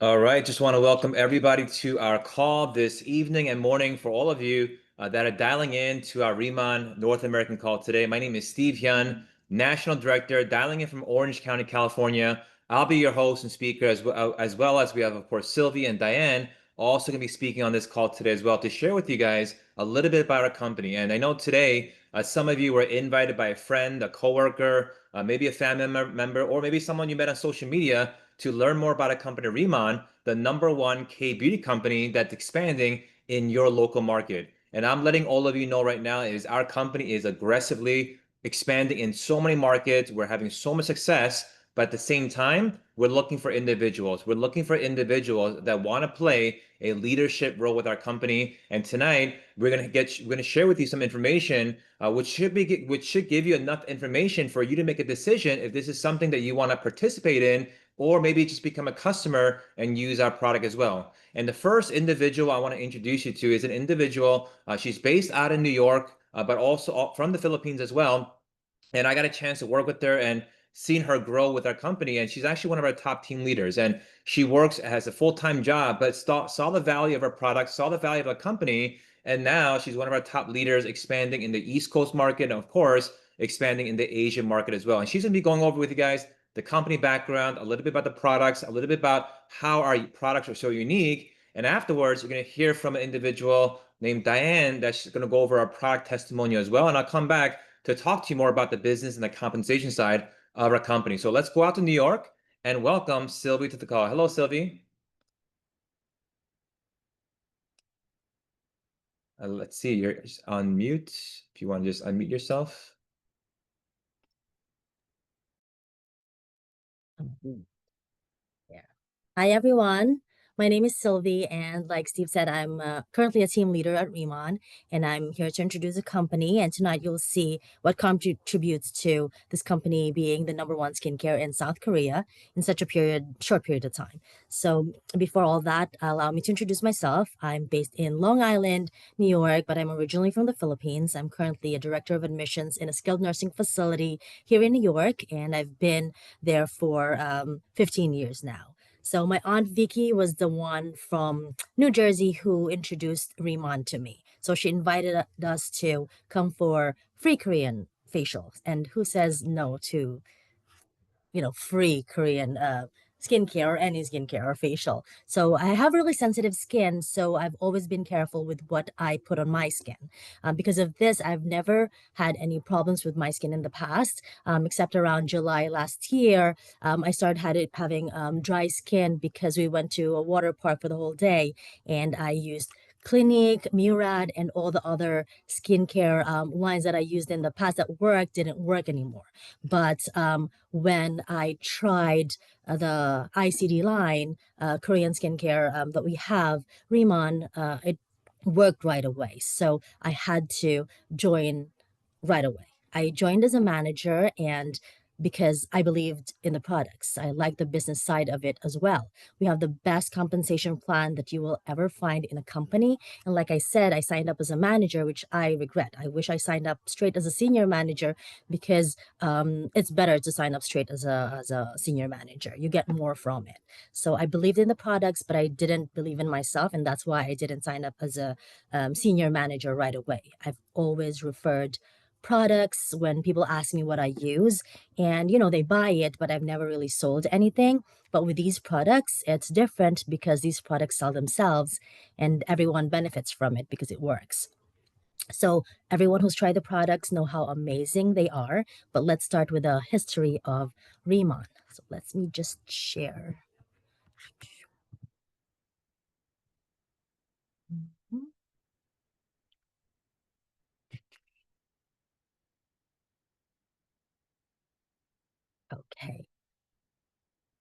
All right, just want to welcome everybody to our call this evening and morning for all of you that are dialing in to our Riemann North American call today. My name is Steve Hyun, National Director, dialing in from Orange County, California. I'll be your host and speaker as well as we have, of course, Sylvie and Diane also going to be speaking on this call today as well to share with you guys a little bit about our company. And I know today some of you were invited by a friend, a coworker, maybe a family member, or maybe someone you met on social media to learn more about a company, Riemann, the #1 K-beauty company that's expanding in your local market. And I'm letting all of you know right now is our company is aggressively expanding in so many markets. We're having so much success, but at the same time, we're looking for individuals. We're looking for individuals that want to play a leadership role with our company. And tonight, we're gonna share with you some information, which should give you enough information for you to make a decision if this is something that you want to participate in, or maybe just become a customer and use our product as well. And the first individual I want to introduce you to is an individual. She's based out in New York, but also from the Philippines as well. And I got a chance to work with her and seen her grow with our company. And she's actually one of our top team leaders. And she works as a full-time job, but saw the value of our product, saw the value of our company. And now she's one of our top leaders expanding in the East Coast market, and of course, expanding in the Asian market as well. And she's going to be going over with you guys the company background, a little bit about the products, a little bit about how our products are so unique. And afterwards, you're going to hear from an individual named Diane that's going to go over our product testimonial as well. And I'll come back to talk to you more about the business and the compensation side of our company. So let's go out to New York and welcome Sylvie to the call. Hello, Sylvie. Let's see, you're on mute. If you want to just unmute yourself. Yeah. Hi, everyone. My name is Sylvie, and like Steve said, I'm currently a team leader at Riemann, and I'm here to introduce the company. And tonight you'll see what contributes to this company being the #1 skincare in South Korea in such a short period of time. So before all that, allow me to introduce myself. I'm based in Long Island, New York, but I'm originally from the Philippines. I'm currently a director of admissions in a skilled nursing facility here in New York, and I've been there for 15 years now. So my aunt Vicky was the one from New Jersey who introduced Riemann to me. So she invited us to come for free Korean facials. And who says no to, free Korean skincare or any skincare or facial? So I have really sensitive skin, so I've always been careful with what I put on my skin. Because of this, I've never had any problems with my skin in the past, except around July last year. I started having dry skin because we went to a water park for the whole day, and I used Clinique, Murad, and all the other skincare lines that I used in the past that didn't work anymore. But when I tried the ICD line, Korean skincare that we have, Riemann, it worked right away. So I had to join right away. I joined as a manager, and because I believed in the products, I like the business side of it as well. We have the best compensation plan that you will ever find in a company. And like I said, I signed up as a manager, which I regret. I wish I signed up straight as a senior manager because it's better to sign up straight as a senior manager. You get more from it. So I believed in the products, but I didn't believe in myself. And that's why I didn't sign up as a senior manager right away. I've always referred products when people ask me what I use, and they buy it, but I've never really sold anything. But with these products, it's different because these products sell themselves and everyone benefits from it because it works. So everyone who's tried the products know how amazing they are. But let's start with a history of Riemann. So let me just share. Mhm. Okay.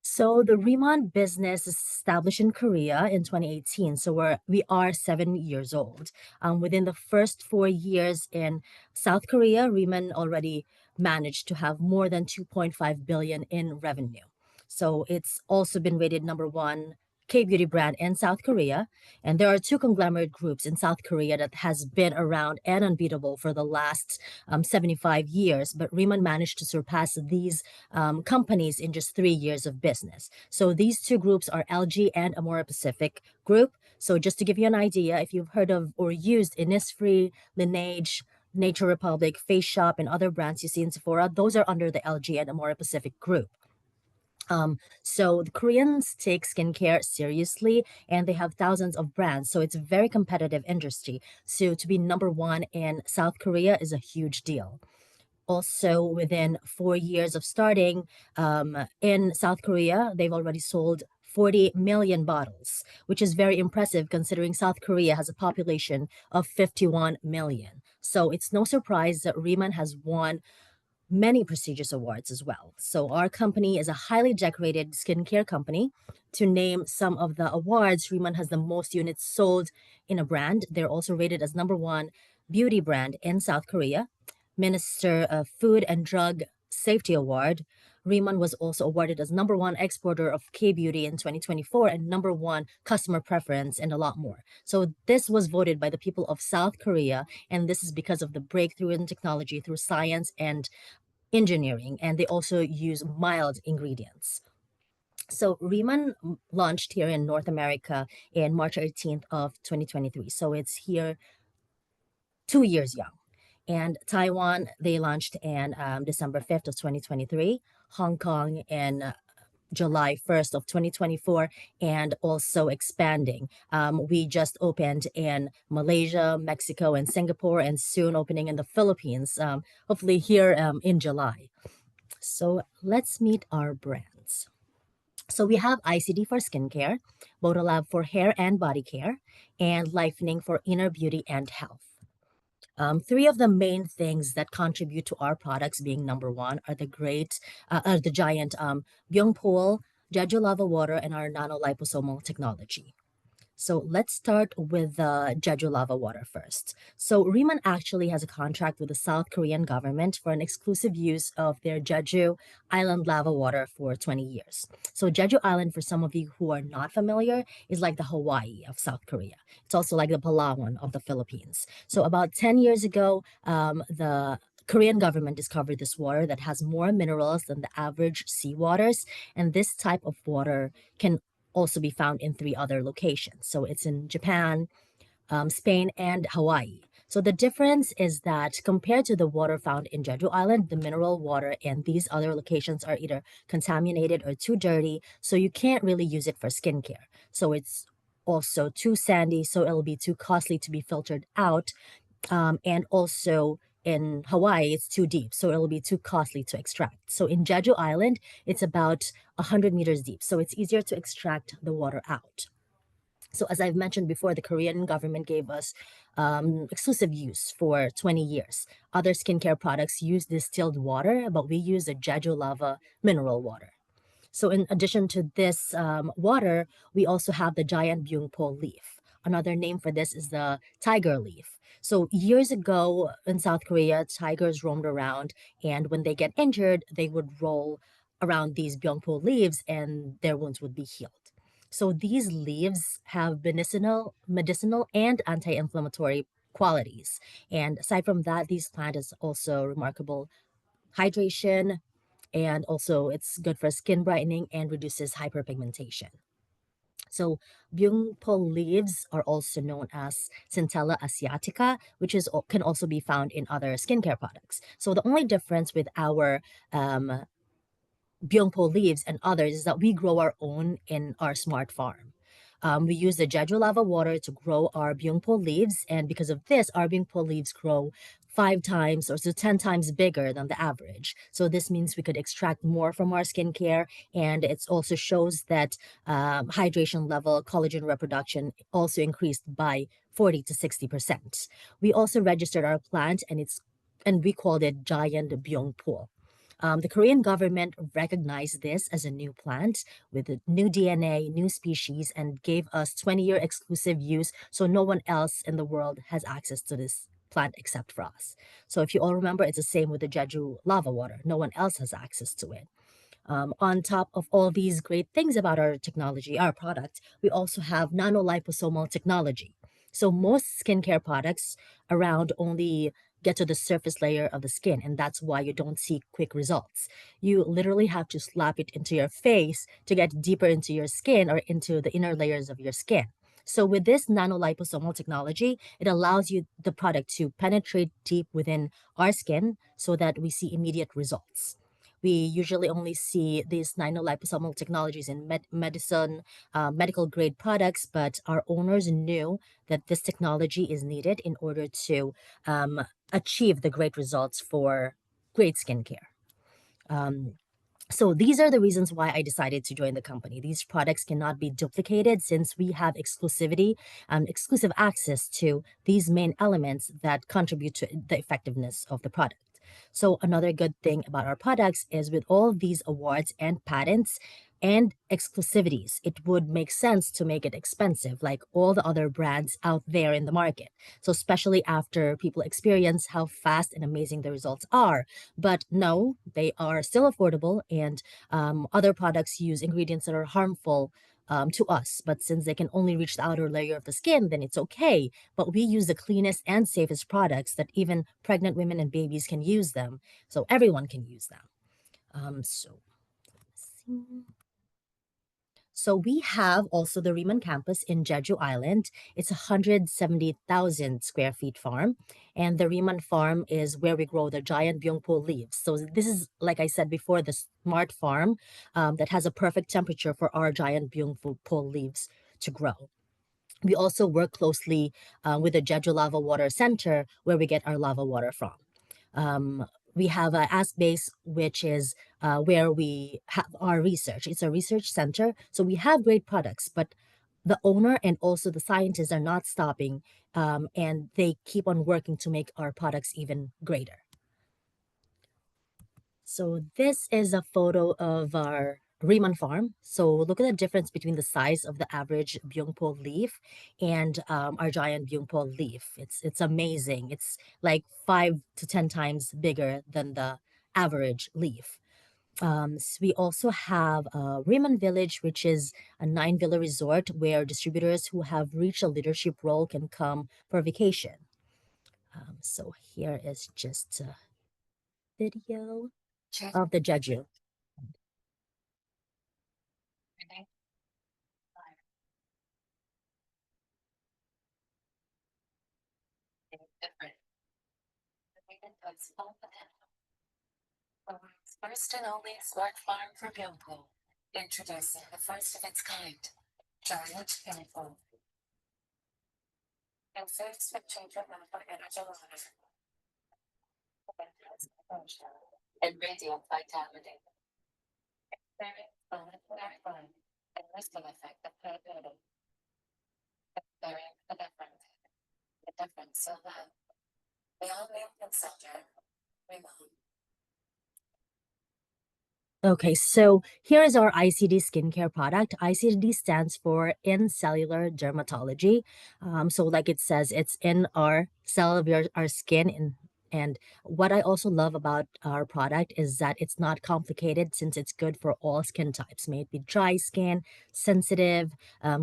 So the Riemann business is established in Korea in 2018. So we are 7 years old. Within the first 4 years in South Korea, Riemann already managed to have more than 2.5 billion in revenue. So it's also been rated #1 K-beauty brand in South Korea. And there are two conglomerate groups in South Korea that has been around and unbeatable for the last 75 years. But Riemann managed to surpass these companies in just 3 years of business. So these two groups are LG and Amore Pacific Group. So just to give you an idea, if you've heard of or used Innisfree, Lineage, Nature Republic, Face Shop, and other brands you see in Sephora, those are under the LG and Amore Pacific Group. So the Koreans take skincare seriously and they have thousands of brands. So it's a very competitive industry. So to be number one in South Korea is a huge deal. Also, within 4 years of starting in South Korea, they've already sold 40 million bottles, which is very impressive considering South Korea has a population of 51 million. So it's no surprise that Riemann has won many prestigious awards as well. So our company is a highly decorated skincare company. To name some of the awards, Riemann has the most units sold in a brand. They're also rated as number one beauty brand in South Korea. Minister of Food and Drug Safety Award. Riemann was also awarded as number one exporter of K-beauty in 2024 and number one customer preference and a lot more. So this was voted by the people of South Korea, and this is because of the breakthrough in technology through science and engineering, and they also use mild ingredients. So Riemann launched here in North America in March 18th of 2023. So it's here 2 years young. And Taiwan, they launched in December 5th of 2023, Hong Kong in July 1st of 2024, and also expanding. We just opened in Malaysia, Mexico, and Singapore, and soon opening in the Philippines, hopefully here in July. So let's meet our brands. So we have ICD for skincare, Bodolab for hair and body care, and Lifening for inner beauty and health. Three of the main things that contribute to our products being number one are the giant Byungpol, Jeju Lava Water, and our nanoliposomal technology. So let's start with the Jeju lava water first. So Riemann actually has a contract with the South Korean government for an exclusive use of their Jeju Island lava water for 20 years. So Jeju Island, for some of you who are not familiar, is like the Hawaii of South Korea. It's also like the Palawan of the Philippines. So about 10 years ago, the Korean government discovered this water that has more minerals than the average seawaters, and this type of water can also be found in three other locations. So it's in Japan, Spain, and Hawaii. So the difference is that compared to the water found in Jeju Island, the mineral water in these other locations are either contaminated or too dirty, so you can't really use it for skincare. So it's also too sandy, so it'll be too costly to be filtered out. And also in Hawaii, it's too deep, so it'll be too costly to extract. So in Jeju Island, it's about 100 meters deep, so it's easier to extract the water out. So as I've mentioned before, the Korean government gave us exclusive use for 20 years. Other skincare products use distilled water, but we use the Jeju lava mineral water. So in addition to this water, we also have the giant byungpol leaf. Another name for this is the tiger leaf. So years ago in South Korea, tigers roamed around, and when they get injured, they would roll around these byungpol leaves and their wounds would be healed. So these leaves have medicinal and anti-inflammatory qualities. And aside from that, this plant is also remarkable hydration, and also it's good for skin brightening and reduces hyperpigmentation. So byungpol leaves are also known as Centella asiatica, which can also be found in other skincare products. So the only difference with our byungpol leaves and others is that we grow our own in our smart farm. We use the Jeju lava water to grow our byungpol leaves, and because of this, our byungpol leaves grow 5 times or so 10 times bigger than the average. So this means we could extract more from our skincare, and it also shows that hydration level, collagen reproduction also increased by 40 to 60%. We also registered our plant, and we called it Giant Byungpol. The Korean government recognized this as a new plant with a new DNA, new species, and gave us 20-year exclusive use, so no one else in the world has access to this plant except for us. So if you all remember, it's the same with the Jeju lava water. No one else has access to it. On top of all these great things about our technology, our product, we also have nanoliposomal technology. So most skincare products around only get to the surface layer of the skin, and that's why you don't see quick results. You literally have to slap it into your face to get deeper into your skin or into the inner layers of your skin. So with this nanoliposomal technology, it allows you the product to penetrate deep within our skin so that we see immediate results. We usually only see these nanoliposomal technologies in medicine, medical grade products, but our owners knew that this technology is needed in order to um, achieve the great results for great skincare. Um, so these are the reasons why I decided to join the company. These products cannot be duplicated since we have exclusivity, exclusive access to these main elements that contribute to the effectiveness of the product. So another good thing about our products is with all these awards and patents and exclusivities, it would make sense to make it expensive like all the other brands out there in the market. So especially after people experience how fast and amazing the results are. But no, they are still affordable, and other products use ingredients that are harmful to us. But since they can only reach the outer layer of the skin, then it's okay. But we use the cleanest and safest products that even pregnant women and babies can use them. So everyone can use them. So let's see. So we have also the Riemann campus in Jeju Island. It's a 170,000 square feet farm. And the Riemann farm is where we grow the giant byungpo leaves. So this is, like I said before, the smart farm that has a perfect temperature for our giant byungpo leaves to grow. We also work closely with the Jeju Lava Water Center, where we get our lava water from. Um, we have a ASK base, which is where we have our research. It's a research center, so we have great products, but the owner and also the scientists are not stopping, and they keep on working to make our products even greater. So this is a photo of our Riemann farm. So look at the difference between the size of the average byungpo leaf and our giant byungpo leaf. It's amazing. It's like 5 to 10 times bigger than the average leaf. So we also have Riemann Village, which is a 9 villa resort where distributors who have reached a leadership role can come for vacation. So here is just a video of the Jeju. First and only smart farm for Gyeongpo. Introducing the first of its kind, giant Gyeongpo. And first with children for energy and radiant vitality. Very fun, and ripple effect of her beauty. Very the difference so that we all live in center. Okay, so here is our ICD skincare product. ICD stands for in cellular dermatology. So like it says, it's in our cell of our skin. And what I also love about our product is that it's not complicated since it's good for all skin types, may it be dry skin, sensitive,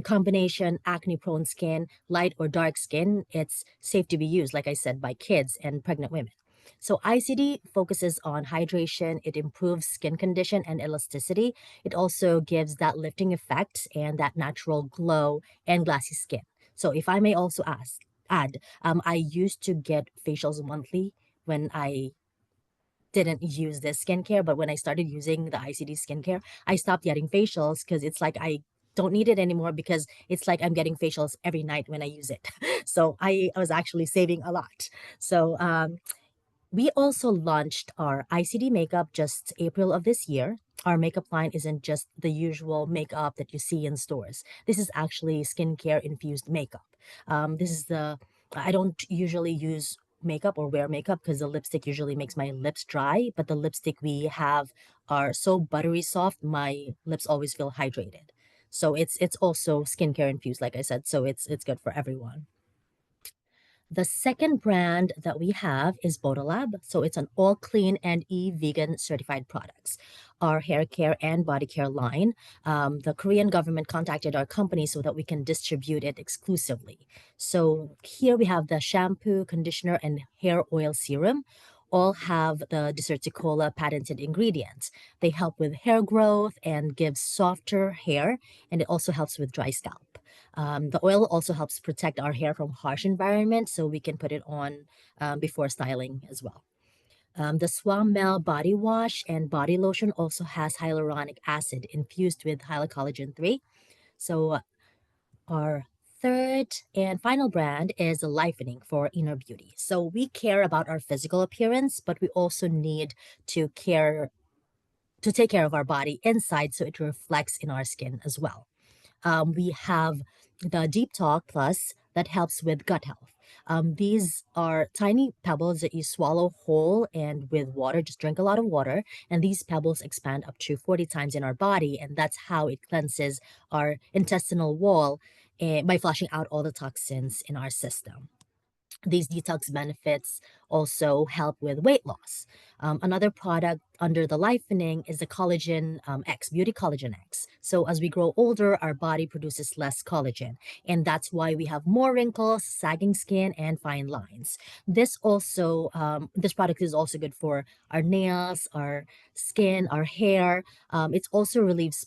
combination, acne-prone skin, light or dark skin. It's safe to be used, like I said, by kids and pregnant women. So ICD focuses on hydration, it improves skin condition and elasticity. It also gives that lifting effect and that natural glow and glassy skin. So if I may also add, I used to get facials monthly when I didn't use this skincare, but when I started using the ICD skincare, I stopped getting facials because it's like I don't need it anymore because it's like I'm getting facials every night when I use it. So I was actually saving a lot. So we also launched our ICD makeup just April of this year. Our makeup line isn't just the usual makeup that you see in stores. This is actually skincare infused makeup. This is I don't usually use makeup or wear makeup because the lipstick usually makes my lips dry, but the lipstick we have are so buttery soft, my lips always feel hydrated. So it's also skincare infused, like I said, so it's good for everyone. The second brand that we have is Bodolab. So it's an all clean and vegan certified products. our hair care and body care line. The Korean government contacted our company so that we can distribute it exclusively. So here we have the shampoo, conditioner, and hair oil serum. All have the Deserticola patented ingredients. They help with hair growth and give softer hair, and it also helps with dry scalp. The oil also helps protect our hair from harsh environments, so we can put it on before styling as well. The Swamel body wash and body lotion also has hyaluronic acid infused with hyalocollagen 3. So our third and final brand is Lifening for inner beauty. So we care about our physical appearance, but we also need to take care of our body inside so it reflects in our skin as well. We have the Deep Talk Plus that helps with gut health. These are tiny pebbles that you swallow whole and with water, just drink a lot of water. And these pebbles expand up to 40 times in our body. And that's how it cleanses our intestinal wall by flushing out all the toxins in our system. These detox benefits also help with weight loss. Another product under the Lifening is the Collagen X, Beauty Collagen X. So as we grow older, our body produces less collagen, and that's why we have more wrinkles, sagging skin, and fine lines. This product is also good for our nails, our skin, our hair. It also relieves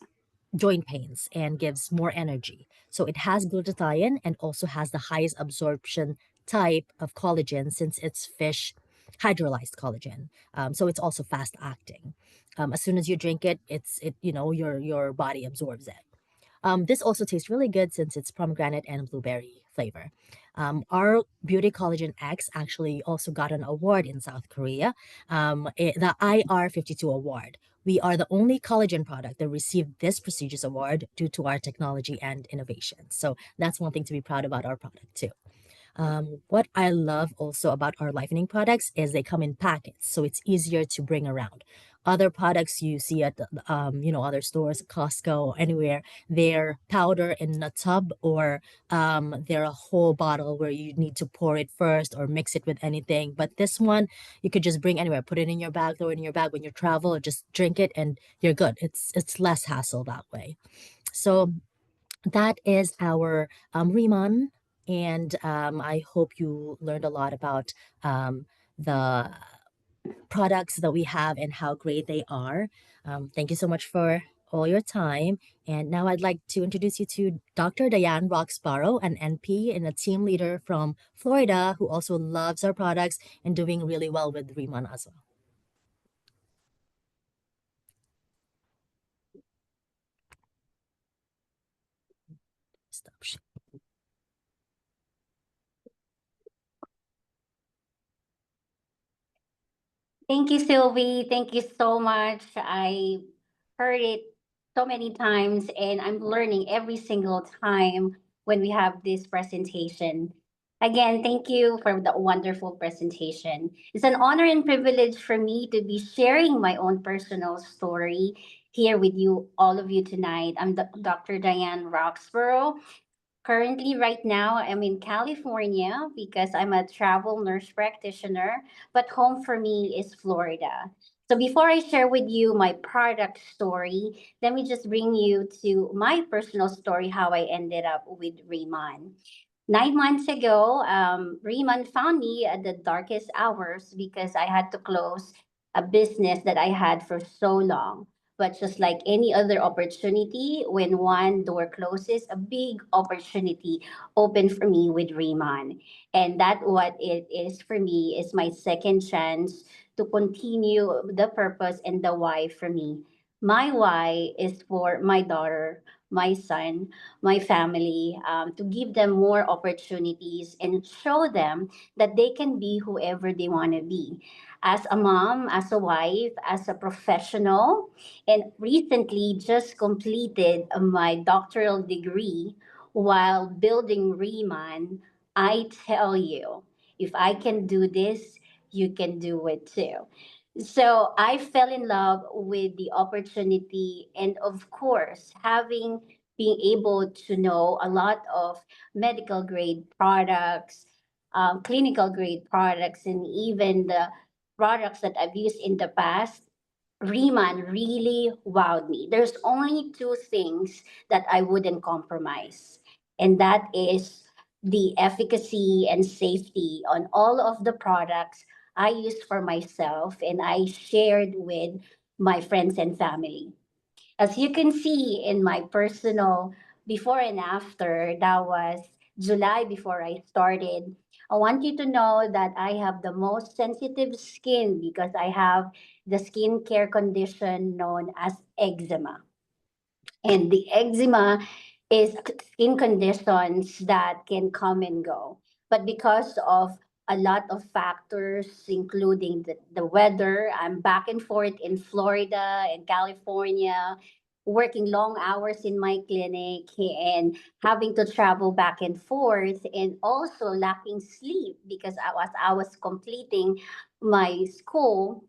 joint pains and gives more energy. So it has glutathione and also has the highest absorption type of collagen since it's fish hydrolyzed collagen. So it's also fast acting. As soon as you drink it, your body absorbs it. This also tastes really good since it's pomegranate and blueberry flavor. Our Beauty Collagen X actually also got an award in South Korea, the IR52 award. We are the only collagen product that received this prestigious award due to our technology and innovation. So that's one thing to be proud about our product too. What I love also about our Lifening products is they come in packets, so it's easier to bring around. Other products you see at other stores, Costco, anywhere, they're powder in a tub or they're a whole bottle where you need to pour it first or mix it with anything. But this one, you could just bring anywhere, put it in your bag, throw it in your bag when you travel, or just drink it and you're good. It's less hassle that way. So that is our Riemann, and I hope you learned a lot about the products that we have and how great they are. Thank you so much for all your time. And now I'd like to introduce you to Dr. Diane Roxborough, an NP and a team leader from Florida who also loves our products and doing really well with Riemann as well. Stop. Thank you, Sylvie. Thank you so much. I heard it so many times, and I'm learning every single time when we have this presentation. Again, thank you for the wonderful presentation. It's an honor and privilege for me to be sharing my own personal story here with you, all of you tonight. I'm Dr. Diane Roxborough. Currently, right now, I'm in California because I'm a travel nurse practitioner, but home for me is Florida. So, before I share with you my product story, let me just bring you to my personal story how I ended up with Riemann. 9 months ago, Riemann found me at the darkest hours because I had to close a business that I had for so long. But just like any other opportunity, when one door closes, a big opportunity opened for me with Riemann. And that what it is for me is my second chance to continue the purpose and the why for me. My why is for my daughter, my son, my family, to give them more opportunities and show them that they can be whoever they want to be. As a mom, as a wife, as a professional, and recently just completed my doctoral degree while building Riemann, I tell you, if I can do this, you can do it too. So I fell in love with the opportunity and of course having being able to know a lot of medical grade products, clinical grade products, and even the products that I've used in the past. Riemann really wowed me. There's only two things that I wouldn't compromise, and that is the efficacy and safety on all of the products I use for myself and I shared with my friends and family. As you can see in my personal before and after, that was July before I started. I want you to know that I have the most sensitive skin because I have the skincare condition known as eczema. And the eczema is skin conditions that can come and go. But because of a lot of factors, including the weather, I'm back and forth in Florida and California, working long hours in my clinic and having to travel back and forth, and also lacking sleep because I was completing my school.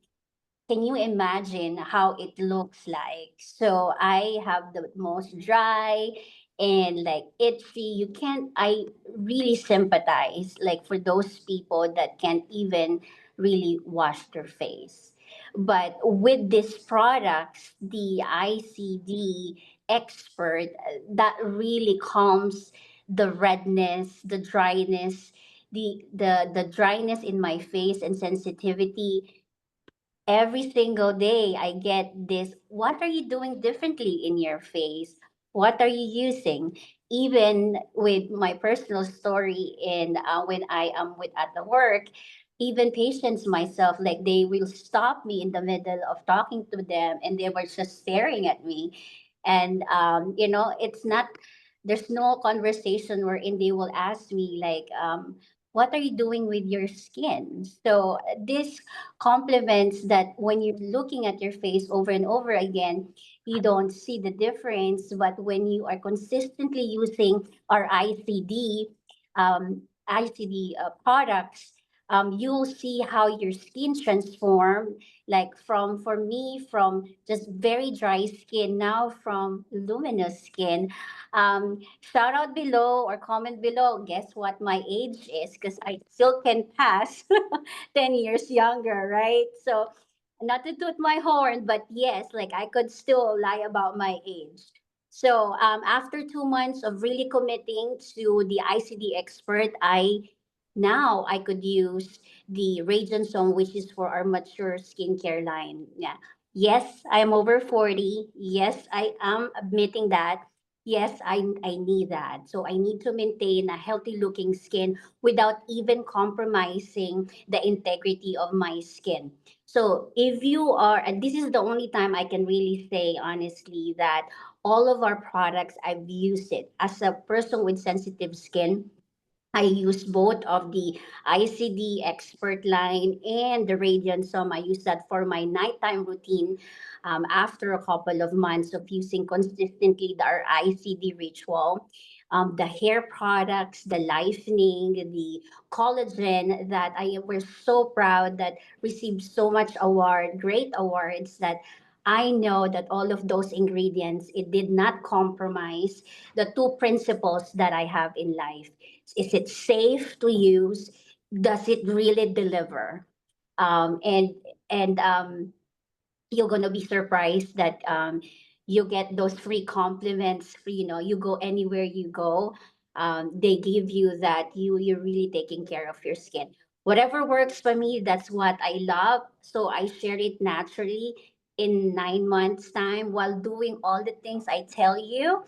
Can you imagine how it looks like? So I have the most dry and like itchy. You can't, I really sympathize like for those people that can't even really wash their face. But with these products, the ICD expert, that really calms the redness, the dryness, the dryness in my face and sensitivity. Every single day I get this, what are you doing differently in your face? What are you using? Even with my personal story in when I am with at the work, even patients myself, like they will stop me in the middle of talking to them and they were just staring at me. And it's not, there's no conversation wherein they will ask me like, what are you doing with your skin? So this compliments that when you're looking at your face over and over again, you don't see the difference. But when you are consistently using our ICD products, you'll see how your skin transform. Like from for me, from just very dry skin now from luminous skin. Shout out below or comment below. Guess what my age is? Because I still can pass 10 years younger, right? So, not to toot my horn, but yes, like I could still lie about my age. So, after 2 months of really committing to the ICD expert, I could use the Radiant Zone, which is for our mature skincare line. Yeah. Yes, I am over 40. Yes, I am admitting that. Yes, I need that. So I need to maintain a healthy looking skin without even compromising the integrity of my skin. So if you are, and this is the only time I can really say honestly that all of our products, I've used it as a person with sensitive skin. I use both of the ICD expert line and the Radiant Sum. I use that for my nighttime routine after a couple of months of using consistently our ICD ritual. The hair products, the lightening, the collagen that I we're so proud that received so much great awards that I know that all of those ingredients, it did not compromise the two principles that I have in life. Is it safe to use? Does it really deliver? And you're gonna be surprised that you get those free compliments. You go anywhere you go, they give you that you're really taking care of your skin. Whatever works for me, that's what I love. So I share it naturally in 9 months time while doing all the things I tell you.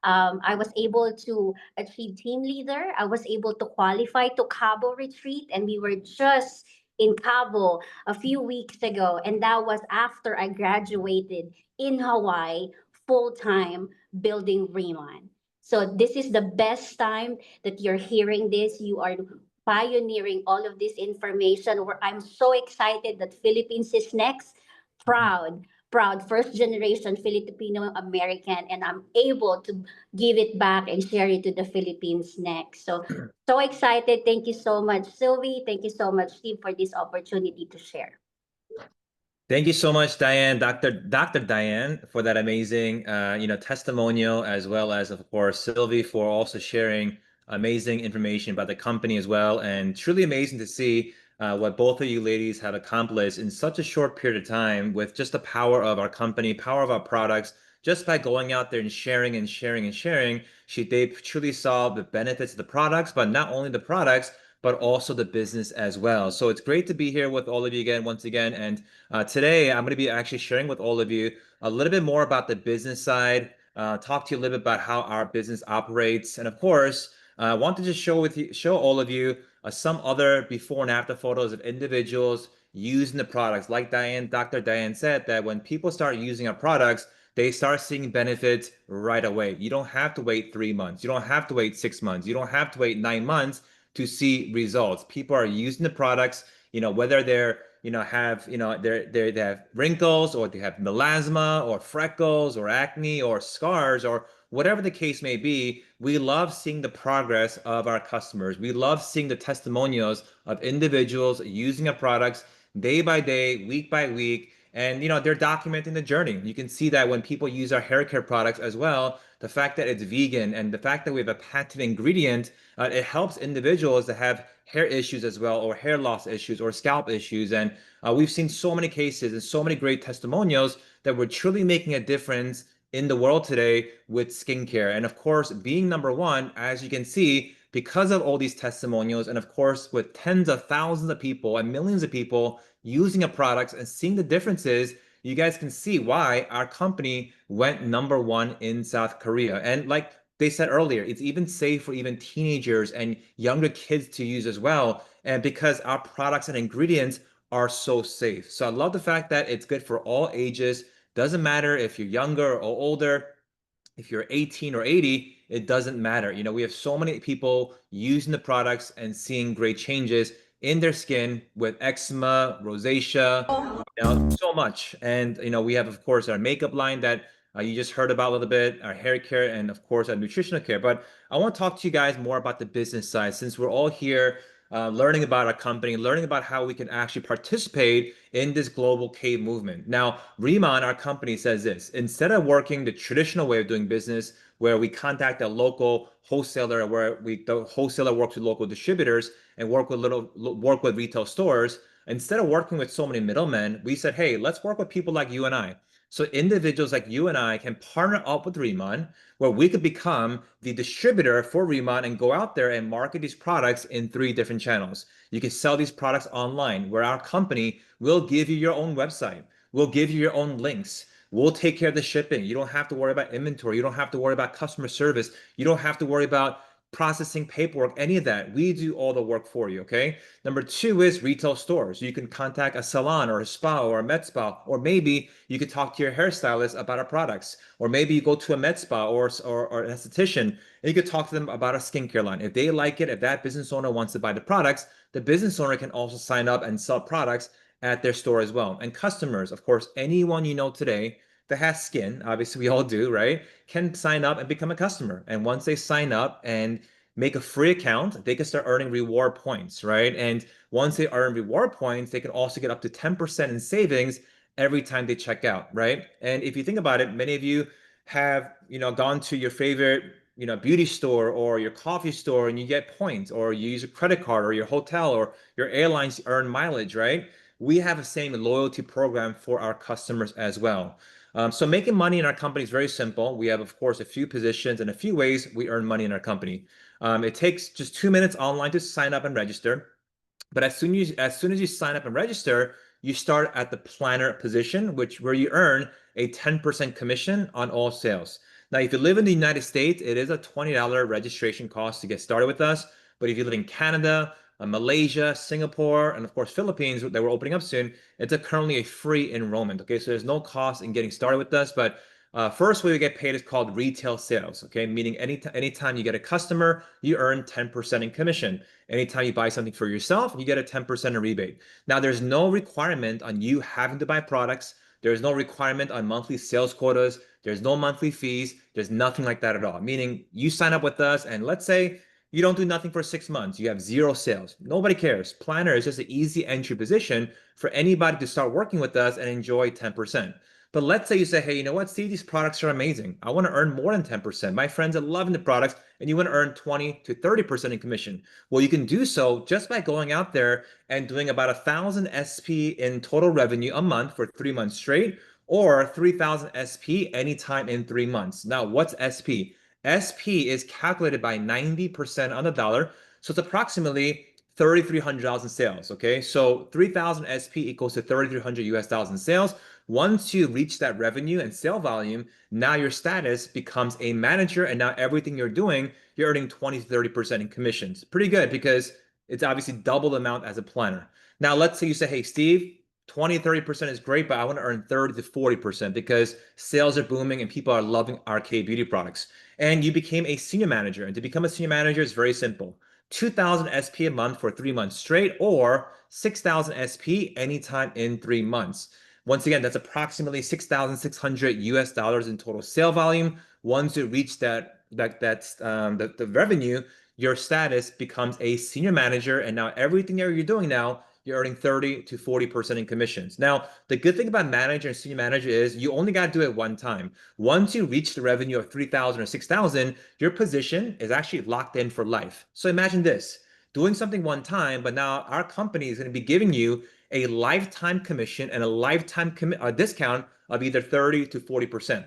I was able to achieve team leader. I was able to qualify to Cabo retreat, and we were just in Cabo a few weeks ago, and that was after I graduated in Hawaii full time building Riemann. So this is the best time that you're hearing this. You are pioneering all of this information. Where I'm so excited that Philippines is next. Proud first generation Filipino American, and I'm able to give it back and share it to the Philippines next. So excited. Thank you so much, Sylvie. Thank you so much, Steve, for this opportunity to share. Thank you so much, Diane, Dr. Diane, for that amazing, testimonial, as well as, of course, Sylvie for also sharing amazing information about the company as well. And truly amazing to see what both of you ladies have accomplished in such a short period of time with just the power of our company, power of our products, just by going out there and sharing and sharing and sharing. They truly saw the benefits of the products, but not only the products, but also the business as well. So it's great to be here with all of you again, once again. And today I'm going to be actually sharing with all of you a little bit more about the business side, talk to you a little bit about how our business operates. And of course, I want to just show all of you some other before and after photos of individuals using the products. Like Dr. Diane said, that when people start using our products, they start seeing benefits right away. You don't have to wait 3 months. You don't have to wait 6 months. You don't have to wait 9 months to see results. People are using the products, whether they're, they have wrinkles or they have melasma or freckles or acne or scars or whatever the case may be. We love seeing the progress of our customers. We love seeing the testimonials of individuals using our products day by day, week by week. And they're documenting the journey. You can see that when people use our hair care products as well, the fact that it's vegan and the fact that we have a patented ingredient, it helps individuals that have hair issues as well, or hair loss issues, or scalp issues. And we've seen so many cases and so many great testimonials that we're truly making a difference in the world today with skincare. And of course, being number one, as you can see, because of all these testimonials, and of course, with tens of thousands of people and millions of people using our products and seeing the differences, you guys can see why our company went number one in South Korea. And like they said earlier, it's even safe for even teenagers and younger kids to use as well. And because our products and ingredients are so safe. So I love the fact that it's good for all ages. Doesn't matter if you're younger or older, if you're 18 or 80, it doesn't matter. We have so many people using the products and seeing great changes in their skin with eczema, rosacea, so much. And we have, of course, our makeup line that you just heard about a little bit, our hair care, and of course our nutritional care. But I want to talk to you guys more about the business side, since we're all here learning about our company, learning about how we can actually participate in this global K movement. Now, Riemann, our company, says this: instead of working the traditional way of doing business, where we contact a local wholesaler, where the wholesaler works with local distributors and work with retail stores, instead of working with so many middlemen, we said, hey, let's work with people like you and I. So individuals like you and I can partner up with Riemann, where we could become the distributor for Riemann and go out there and market these products in 3 different channels. You can sell these products online, where our company will give you your own website. We'll give you your own links. We'll take care of the shipping. You don't have to worry about inventory. You don't have to worry about customer service. You don't have to worry about processing paperwork, any of that. We do all the work for you, okay? Number 2 is retail stores. You can contact a salon or a spa or a med spa, or maybe you could talk to your hairstylist about our products, or maybe you go to a med spa or an esthetician and you could talk to them about a skincare line. If they like it, if that business owner wants to buy the products, the business owner can also sign up and sell products at their store as well. And customers, of course, anyone today that has skin, obviously we all do, right, can sign up and become a customer. And once they sign up and make a free account, they can start earning reward points, right? And once they earn reward points, they can also get up to 10% in savings every time they check out, right? And if you think about it, many of you have, gone to your favorite, beauty store or your coffee store and you get points, or you use a credit card, or your hotel or your airlines earn mileage, right? We have the same loyalty program for our customers as well. So making money in our company is very simple. We have, of course, a few positions and a few ways we earn money in our company. It takes just 2 minutes online to sign up and register. But as soon as you sign up and register, you start at the planner position, where you earn a 10% commission on all sales. Now, if you live in the United States, it is a $20 registration cost to get started with us. But if you live in Canada, Malaysia, Singapore, and of course Philippines that we're opening up soon, it's currently a free enrollment. Okay, so there's no cost in getting started with us. But first way we get paid is called retail sales. Okay, meaning anytime you get a customer, you earn 10% in commission. Anytime you buy something for yourself, you get a 10% rebate. Now, there's no requirement on you having to buy products. There's no requirement on monthly sales quotas. There's no monthly fees. There's nothing like that at all. Meaning you sign up with us and let's say you don't do nothing for 6 months. You have 0 sales. Nobody cares. Planner is just an easy entry position for anybody to start working with us and enjoy 10%. But let's say you say, hey, you know what, Steve, these products are amazing. I want to earn more than 10%. My friends are loving the products. and you want to earn 20 to 30% in commission. Well, you can do so just by going out there and doing about 1,000 SP in total revenue a month for 3 months straight, or 3,000 SP anytime in 3 months. Now, what's SP? SP is calculated by 90% on the dollar. So it's approximately $3,300 in sales. Okay. So 3,000 SP equals to 3,300 US dollars in sales. Once you reach that revenue and sale volume, now your status becomes a manager. And now everything you're doing, you're earning 20 to 30% in commissions. Pretty good because it's obviously double the amount as a planner. Now, let's say you say, hey, Steve, 20, 30% is great, but I want to earn 30 to 40% because sales are booming and people are loving our K beauty products. And you became a senior manager. And to become a senior manager is very simple. 2,000 SP a month for 3 months straight, or 6,000 SP anytime in 3 months. Once again, that's approximately 6,600 US dollars in total sale volume. Once you reach the revenue, your status becomes a senior manager, and now everything that you're doing now, you're earning 30 to 40% in commissions. Now, the good thing about manager and senior manager is you only got to do it one time. Once you reach the revenue of 3,000 or 6,000, your position is actually locked in for life. So imagine this, doing something one time, but now our company is going to be giving you a lifetime commission and a lifetime discount of either 30 to 40%.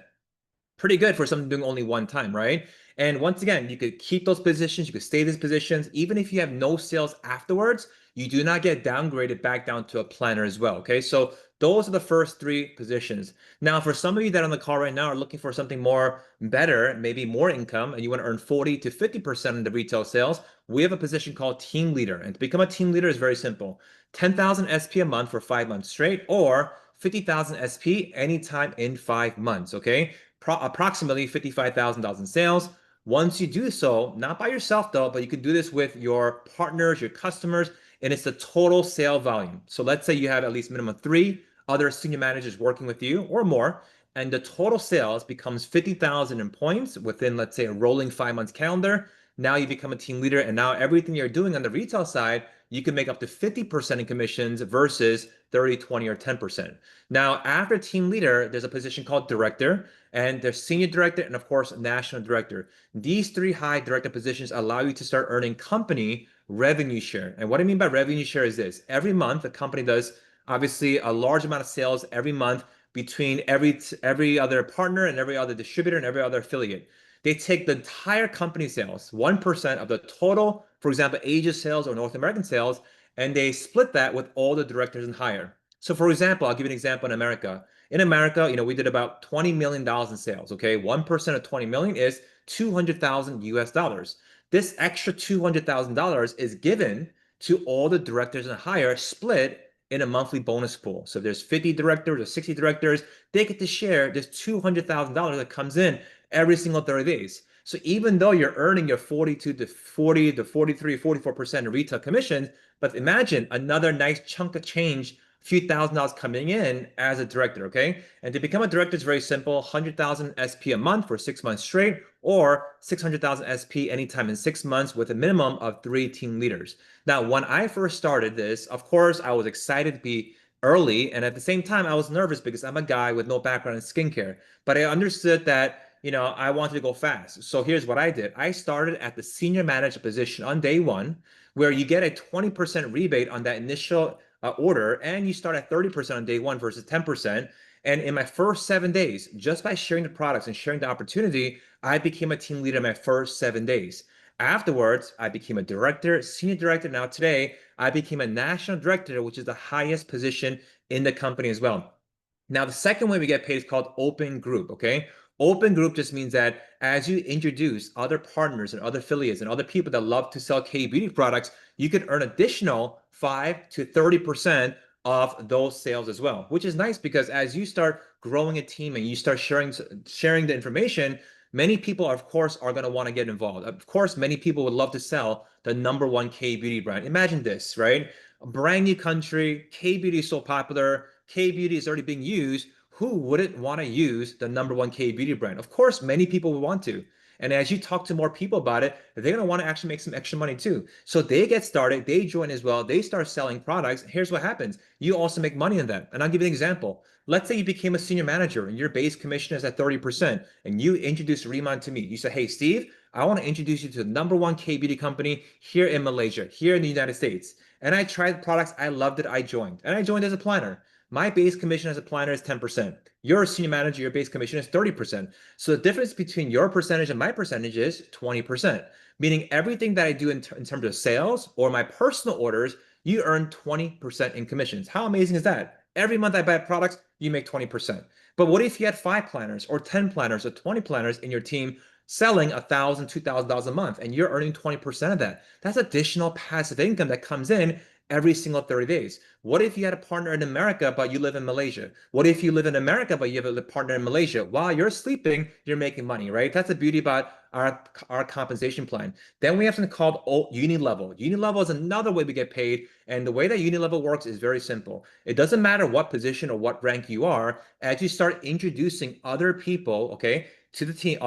Pretty good for something doing only one time, right? And once again, you could keep those positions, you could stay these positions. Even if you have no sales afterwards, you do not get downgraded back down to a planner as well. Okay, so those are the first three positions. Now, for some of you that are on the call right now are looking for something more better, maybe more income, and you want to earn 40 to 50% in the retail sales, we have a position called team leader. And to become a team leader is very simple. 10,000 SP a month for 5 months straight, or 50,000 SP anytime in 5 months. Okay, approximately $55,000 in sales. Once you do so, not by yourself though, but you can do this with your partners, your customers, and it's the total sale volume. So let's say you have at least minimum 3 other senior managers working with you or more, and the total sales becomes 50,000 in points within, let's say, a rolling 5 months calendar. Now you become a team leader, and now everything you're doing on the retail side, you can make up to 50% in commissions versus 30, 20, or 10%. Now, after team leader, there's a position called director, and there's senior director, and of course, national director. These three high director positions allow you to start earning company revenue share. And what I mean by revenue share is this: every month, the company does obviously a large amount of sales every month between every other partner and every other distributor and every other affiliate. They take the entire company sales, 1% of the total, for example, Asia sales or North American sales, and they split that with all the directors and higher. So for example, I'll give you an example in America. In America, we did about $20 million in sales, okay? 1% of 20 million is 200,000 US dollars. This extra $200,000 is given to all the directors and higher, split in a monthly bonus pool. So if there's 50 directors or 60 directors, they get to share this $200,000 that comes in every single 30 days. So even though you're earning your 42 to 40 to 43, 44% in retail commissions, but imagine another nice chunk of change, a few $1,000s coming in as a director, okay? And to become a director is very simple: 100,000 SP a month for 6 months straight, or 600,000 SP anytime in 6 months with a minimum of 3 team leaders. Now, when I first started this, of course, I was excited to be early, and at the same time, I was nervous because I'm a guy with no background in skincare. But I understood that I wanted to go fast. So here's what I did. I started at the senior manager position on day one, where you get a 20% rebate on that initial order, and you start at 30% on day one versus 10%. And in my first 7 days, just by sharing the products and sharing the opportunity, I became a team leader in my first 7 days. Afterwards, I became a director, senior director. Now today, I became a national director, which is the highest position in the company as well. Now, the second way we get paid is called open group, okay? Open group just means that as you introduce other partners and other affiliates and other people that love to sell K beauty products, you can earn additional 5 to 30% of those sales as well, which is nice because as you start growing a team and you start sharing the information, many people, of course, are going to want to get involved. Of course, many people would love to sell the #1 K beauty brand. Imagine this, right? A brand new country, K beauty is so popular, K beauty is already being used. Who wouldn't want to use the #1 K beauty brand? Of course, many people would want to. And as you talk to more people about it, they're going to want to actually make some extra money too. So they get started, they join as well, they start selling products. Here's what happens: you also make money on that. And I'll give you an example. Let's say you became a senior manager and your base commission is at 30%, and you introduce RMN to me. You say, hey, Steve, I want to introduce you to the #1 K-beauty company here in Malaysia, here in the United States. And I tried products, I loved it, I joined. And I joined as a planner. My base commission as a planner is 10%. You're a senior manager, your base commission is 30%. So the difference between your percentage and my percentage is 20%, meaning everything that I do in terms of sales or my personal orders, you earn 20% in commissions. How amazing is that? Every month I buy products, you make 20%. But what if you had 5 planners or 10 planners or 20 planners in your team selling $1,000, $2,000 a month, and you're earning 20% of that? That's additional passive income that comes in every single 30 days. What if you had a partner in America, but you live in Malaysia? What if you live in America, but you have a partner in Malaysia? While you're sleeping, you're making money, right? That's the beauty about our compensation plan. Then we have something called Unilevel. Unilevel is another way we get paid. And the way that Unilevel works is very simple. It doesn't matter what position or what rank you are, as you start introducing other people, okay, to the team,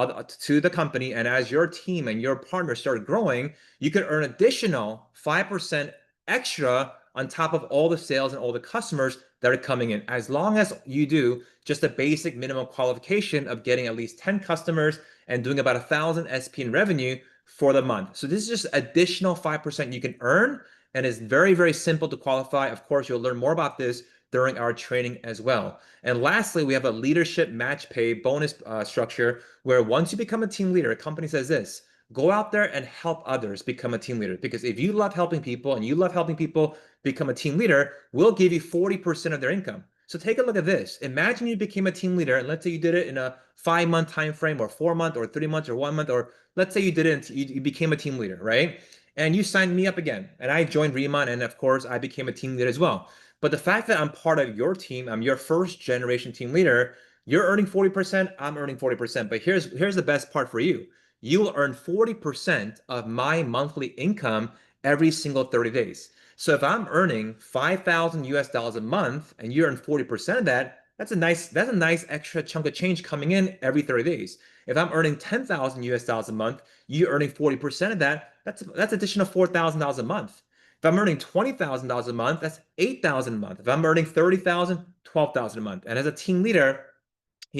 to the company, and as your team and your partner start growing, you can earn additional 5% extra on top of all the sales and all the customers that are coming in, as long as you do just a basic minimum qualification of getting at least 10 customers and doing about 1,000 SP in revenue for the month. So this is just additional 5% you can earn, and it's very, very simple to qualify. Of course, you'll learn more about this during our training as well. And lastly, we have a leadership match pay bonus structure where once you become a team leader, a company says this: go out there and help others become a team leader. Because if you love helping people and you love helping people become a team leader, we'll give you 40% of their income. So take a look at this. Imagine you became a team leader, and let's say you did it in a 5-month time frame, or 4 month, or 3 months, or 1 month, or let's say you did it, you became a team leader, right? And you signed me up again, and I joined RMN, and of course I became a team leader as well. But the fact that I'm part of your team, I'm your first generation team leader, you're earning 40%, I'm earning 40%. But here's the best part for you. You will earn 40% of my monthly income every single 30 days. So if I'm earning 5,000 US dollars a month and you earn 40% of that, that's a nice extra chunk of change coming in every 30 days. If I'm earning 10,000 US dollars a month, you earning 40% of that, that's additional $4,000 a month. If I'm earning $20,000 a month, that's 8,000 a month. If I'm earning 30,000, 12,000 a month. And as a team leader,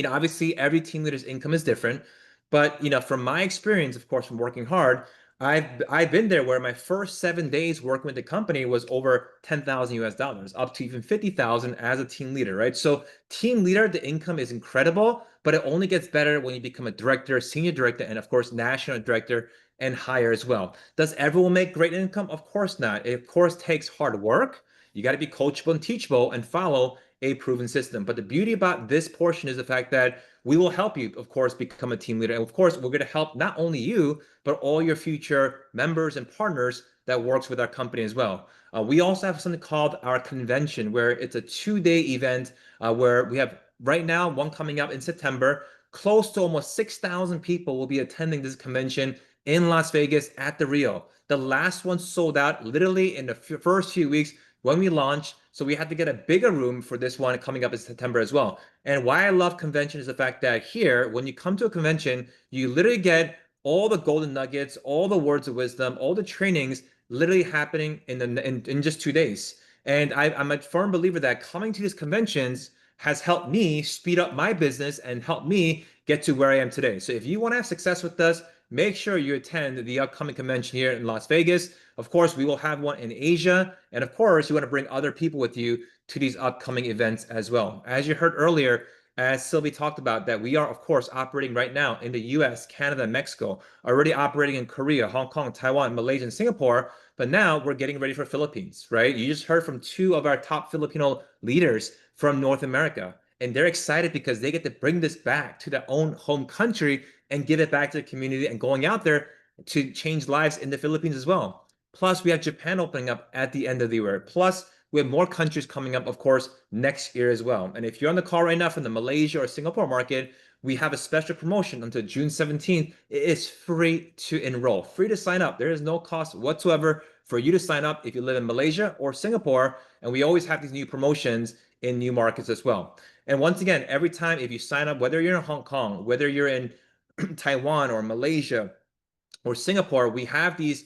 obviously every team leader's income is different, but from my experience, of course, from working hard, I've been there where my first 7 days working with the company was over 10,000 US dollars, up to even 50,000 as a team leader, right? So team leader, the income is incredible, but it only gets better when you become a director, senior director, and of course, national director and higher as well. Does everyone make great income? Of course not. It of course takes hard work. You got to be coachable and teachable and follow a proven system. But the beauty about this portion is the fact that we will help you, of course, become a team leader. And of course, we're going to help not only you, but all your future members and partners that works with our company as well. We also have something called our convention, where it's a 2-day event where we have right now one coming up in September. Close to almost 6,000 people will be attending this convention in Las Vegas at the Rio. The last one sold out literally in the first few weeks when we launched. So we had to get a bigger room for this one coming up in September as well. And why I love convention is the fact that here, when you come to a convention, you literally get all the golden nuggets, all the words of wisdom, all the trainings literally happening in just 2 days. And I'm a firm believer that coming to these conventions has helped me speed up my business and helped me get to where I am today. So if you want to have success with us, make sure you attend the upcoming convention here in Las Vegas. Of course, we will have one in Asia. And of course, you want to bring other people with you to these upcoming events as well. As you heard earlier, as Sylvie talked about, that we are, of course, operating right now in the US, Canada, and Mexico, already operating in Korea, Hong Kong, Taiwan, Malaysia, and Singapore. But now we're getting ready for Philippines, right? You just heard from 2 of our top Filipino leaders from North America. And they're excited because they get to bring this back to their own home country and give it back to the community and going out there to change lives in the Philippines as well. Plus, we have Japan opening up at the end of the year. Plus, we have more countries coming up, of course, next year as well. And if you're on the call right now from the Malaysia or Singapore market, we have a special promotion until June 17th. It is free to enroll, free to sign up. There is no cost whatsoever for you to sign up if you live in Malaysia or Singapore. And we always have these new promotions in new markets as well. And once again, every time if you sign up, whether you're in Hong Kong, whether you're in Taiwan or Malaysia or Singapore, we have these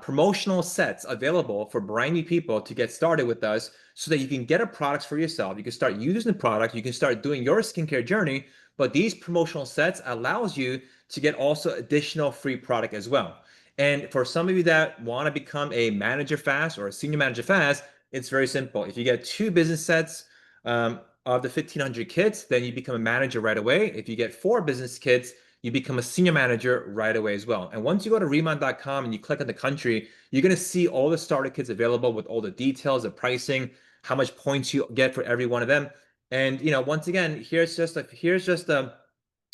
promotional sets available for brand new people to get started with us so that you can get a product for yourself. You can start using the product. You can start doing your skincare journey But these promotional sets allows you to get also additional free product as well. And for some of you that want to become a manager fast or a senior manager fast, it's very simple. If you get 2 business sets of the 1,500 kits, then you become a manager right away. If you get 4 business kits, you become a senior manager right away as well. And once you go to remon.com and you click on the country, you're going to see all the starter kits available with all the details, the pricing, how much points you get for every one of them. And once again, here's just an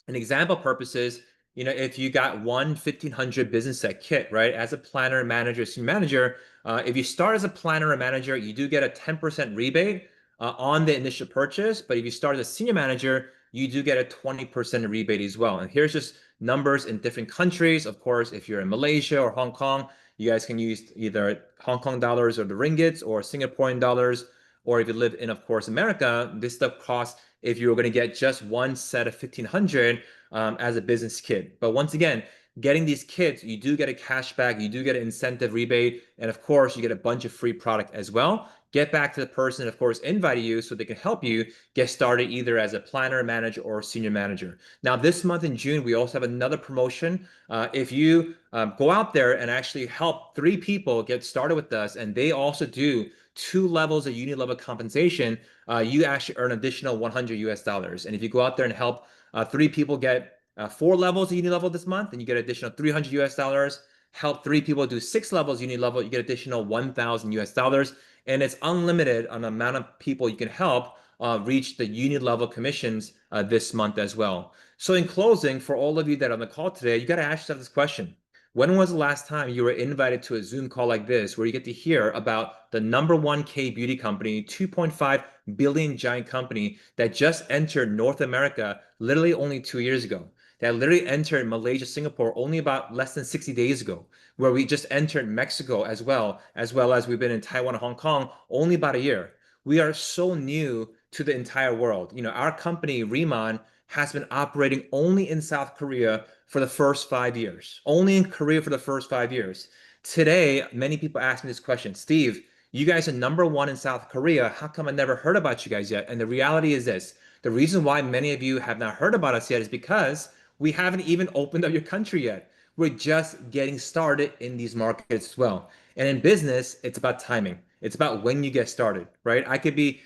example purposes, if you got one 1,500 business set kit, right, as a planner, manager, senior manager, if you start as a planner or manager, you do get a 10% rebate on the initial purchase. But if you start as a senior manager, you do get a 20% rebate as well. And here's just numbers in different countries. Of course, if you're in Malaysia or Hong Kong, you guys can use either Hong Kong dollars or the ringgits or Singaporean dollars. Or if you live in, of course, America, this stuff costs if you're going to get just one set of 1,500 as a business kit. But once again, getting these kits, you do get a cashback, you do get an incentive rebate, and of course, you get a bunch of free product as well. Get back to the person, of course, invited you so they can help you get started either as a planner, manager, or senior manager. Now, this month in June, we also have another promotion. If you go out there and actually help 3 people get started with us, and they also do 2 levels of unit level compensation, you actually earn additional 100 US dollars. And if you go out there and help 3 people get 4 levels of unit level this month, and you get additional 300 US dollars. Help 3 people do 6 levels unit level, you get additional 1,000 US dollars. And it's unlimited on the amount of people you can help reach the unit level commissions this month as well. So in closing, for all of you that are on the call today, you got to ask yourself this question. When was the last time you were invited to a Zoom call like this where you get to hear about the #1 K beauty company, 2.5 billion giant company that just entered North America literally only 2 years ago? That literally entered Malaysia, Singapore only about less than 60 days ago, where we just entered Mexico as well as we've been in Taiwan and Hong Kong only about a year. We are so new to the entire world. Our company, Remon, has been operating only in South Korea for the first 5 years, only in Korea for the first 5 years. Today, many people ask me this question, Steve, you guys are #1 in South Korea. How come I never heard about you guys yet? And the reality is this. The reason why many of you have not heard about us yet is because we haven't even opened up your country yet. We're just getting started in these markets as well. And in business, it's about timing. It's about when you get started, right? I could be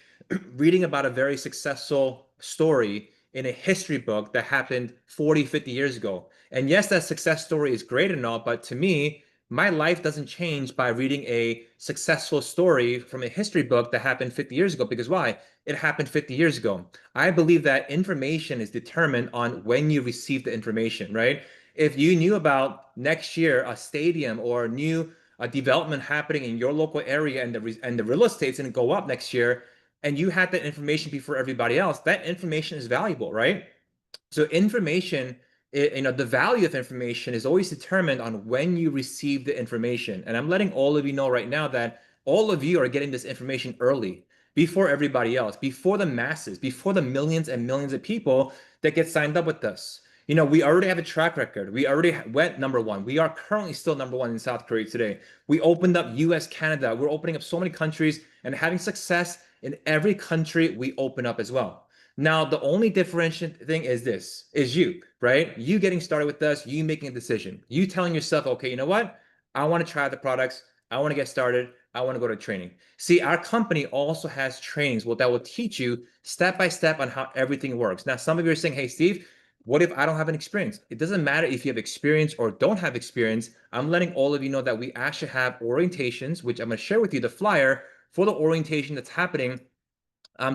reading about a very successful story in a history book that happened 40, 50 years ago. And yes, that success story is great and all, but to me, my life doesn't change by reading a successful story from a history book that happened 50 years ago. Because why? It happened 50 years ago. I believe that information is determined on when you receive the information, right? If you knew about next year a stadium or new development happening in your local area and the real estate's going to go up next year, and you had that information before everybody else, that information is valuable, right? So information, the value of information is always determined on when you receive the information. And I'm letting all of you know right now that all of you are getting this information early, before everybody else, before the masses, before the millions and millions of people that get signed up with us. We already have a track record. We already went #1. We are currently still #1 in South Korea today. We opened up US, Canada. We're opening up so many countries and having success in every country we open up as well. Now, the only differentiating thing is you, right? You getting started with us, you making a decision. You telling yourself, okay, you know what? I want to try the products. I want to get started. I want to go to training. See, our company also has trainings that will teach you step by step on how everything works. Now, some of you are saying, hey, Steve, what if I don't have an experience? It doesn't matter if you have experience or don't have experience. I'm letting all of you know that we actually have orientations, which I'm going to share with you the flyer for the orientation that's happening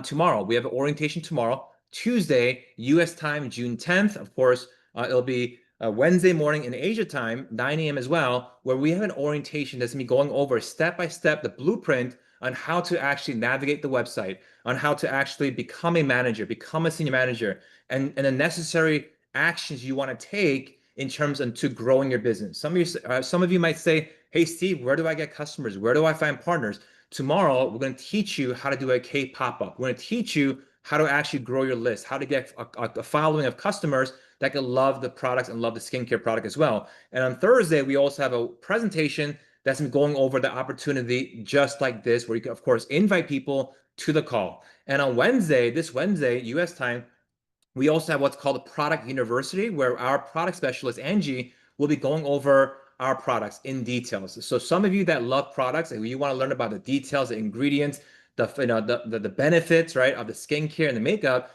tomorrow. We have an orientation tomorrow, Tuesday, US time, June 10th. Of course, it'll be Wednesday morning in Asia time, 9 a.m. as well, where we have an orientation that's going to be going over step by step the blueprint on how to actually navigate the website, on how to actually become a manager, become a senior manager, and the necessary actions you want to take in terms of to growing your business. Some of you might say, hey, Steve, where do I get customers? Where do I find partners? Tomorrow, we're going to teach you how to do a K pop-up. We're going to teach you how to actually grow your list, how to get a following of customers that can love the products and love the skincare product as well. And on Thursday, we also have a presentation that's been going over the opportunity just like this, where you can, of course, invite people to the call. And on Wednesday, this Wednesday, US time, We also have what's called a product university, where our product specialist, Angie, will be going over our products in details. So some of you that love products and you want to learn about the details, the ingredients, the benefits, right, of the skincare and the makeup,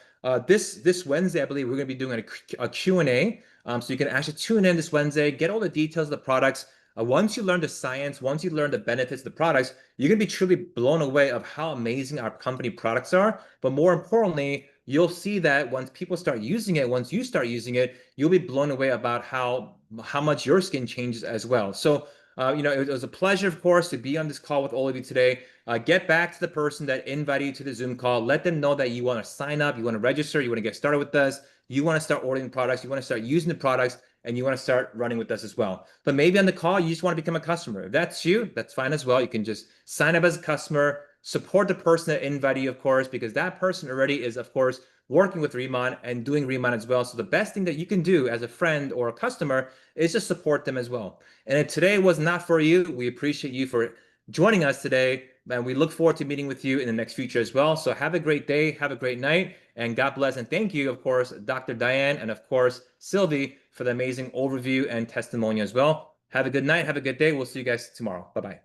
this Wednesday, I believe we're going to be doing a Q&A. So you can actually tune in this Wednesday, get all the details of the products. Once you learn the science, once you learn the benefits of the products, you're going to be truly blown away of how amazing our company products are. But more importantly, you'll see that once people start using it, once you start using it, you'll be blown away about how much your skin changes as well. So, it was a pleasure, of course, to be on this call with all of you today. Get back to the person that invited you to the Zoom call. Let them know that you want to sign up, you want to register, you want to get started with us, you want to start ordering products, you want to start using the products, and you want to start running with us as well. But maybe on the call, you just want to become a customer. If that's you, that's fine as well. You can just sign up as a customer, support the person that invited you, of course, because that person already is, of course, working with Remon and doing Remon as well. So the best thing that you can do as a friend or a customer is just support them as well. And if today was not for you, we appreciate you for joining us today. And we look forward to meeting with you in the next future as well. So have a great day, have a great night, and God bless. And thank you, of course, Dr. Diane and, of course, Sylvie for the amazing overview and testimony as well. Have a good night, have a good day. We'll see you guys tomorrow. Bye-bye.